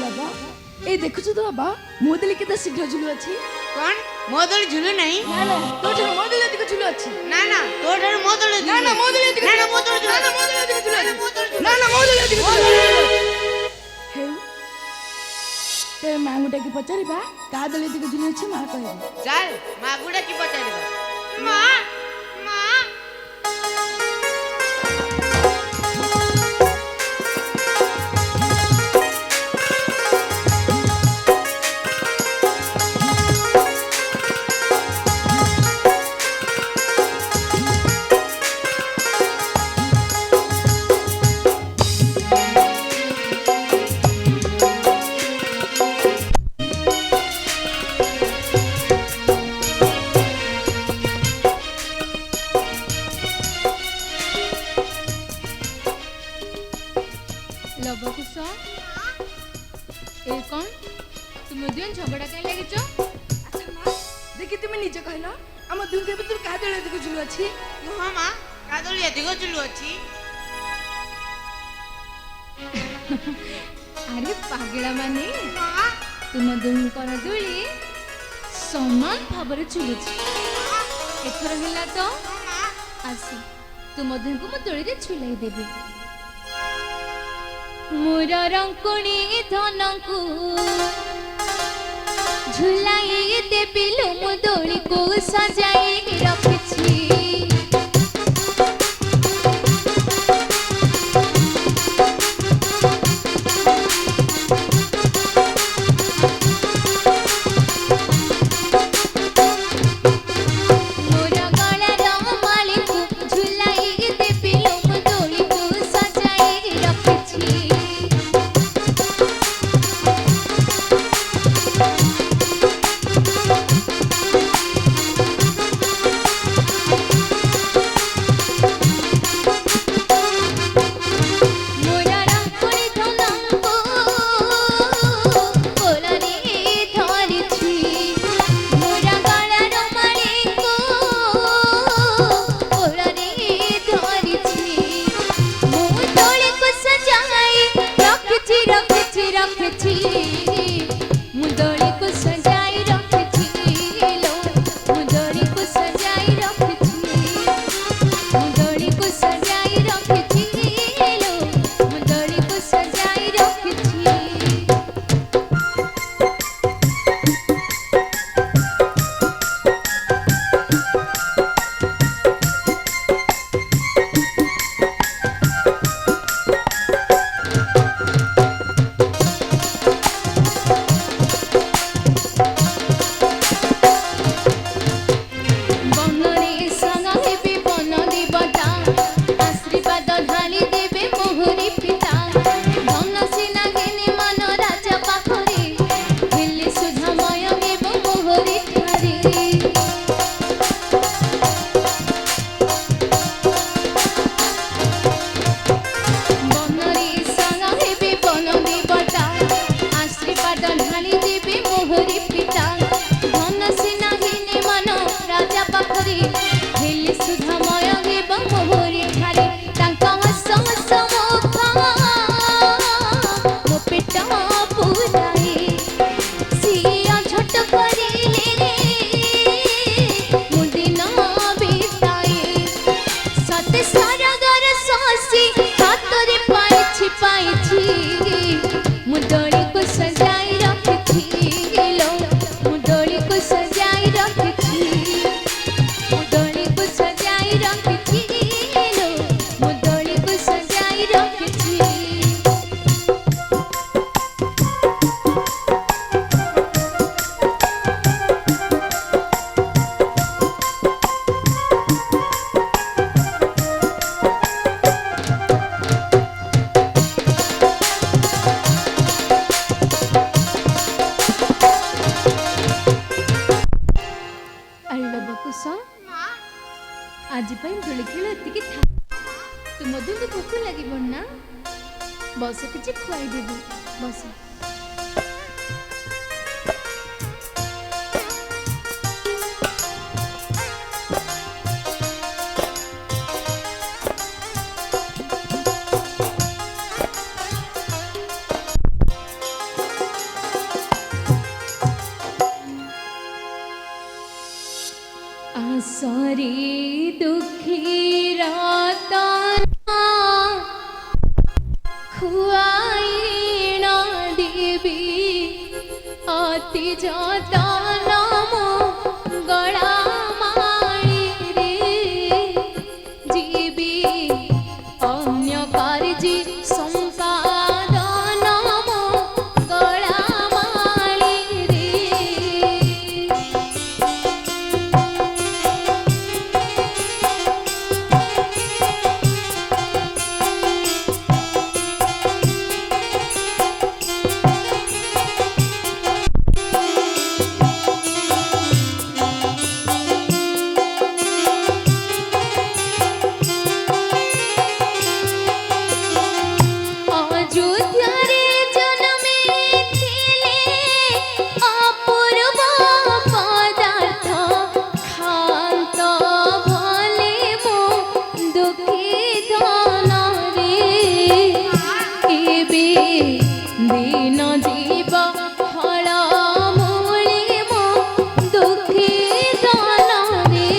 बाबा ए देखुछु तो बाबा मोदली केते शीघ्र झुलु अछि कौन मोदली झुलु नहीं ना ना तोठे मोदली अधिक झुलु अछि ना ना तोठे मोदली ना ना मोदली अधिक ना ना मोदली ना ना मोदली अधिक झुलु अछि ना ना मोदली अधिक हे ते मांगुटा की पचारिबा का दली अधिक झुलु अछि मा कहबे चल मागुडा की पचारिबा मां मां झगड़ा कहीं लगे छो अच्छा मां देखि तुम निजे कहलो हम दुन के भीतर का दली अधिक झुलु अछि हां मां का दली अधिक झुलु अछि अरे पागला माने हां तुम दुन कर दुली समान भाबरे झुलुछि एथर हिला तो आसी तुम दुन को म दली दे झुलाई देबी मोर रंकुणी धनकू झुलाई देबी लो मो दोली को सजाई रखछि आज दोली खेल एति तुम भोक लगे ना बस किसी खुआई देवी बस অতি যতন মো গলা মাଳି রে জীবি অন্য কার্যে সম্পাদন মো গলা মাଳି রে অযোধ্যারে জন্মেছিলে অপূর্ব পদার্থ খান্ত ভলে মো দুঃখী ধনরে এবে দিন জীব ফল মূলে মো দুঃখী ধনরে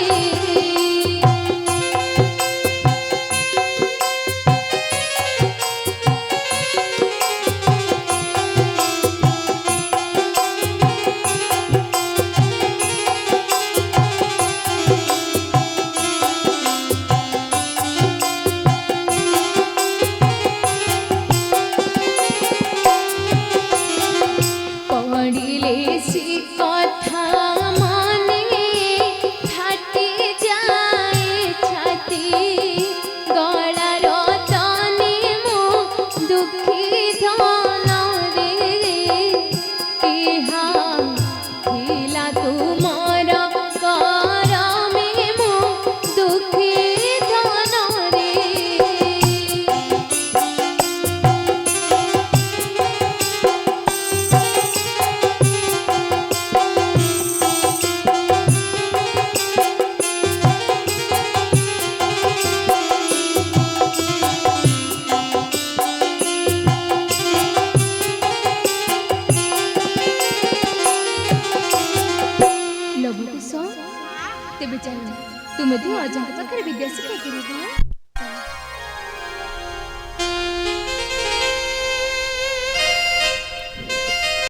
পড়িলে সে কথা মনে ফাটি যায় ছাতি গলার তনে মো দুঃখী ধন রে ইহা ଥିଲା ତୁମର କରମେ ମো ଦୁଃଖୀ ଧନ ରେ ଲବୁ କୁଶ ତେବେ ଚାଲ ତୁମେ ଦୁଇ ଅଜାଙ୍କ ପାଖରେ ବିଦ୍ୟା ଶିକ୍ଷା କରିବ।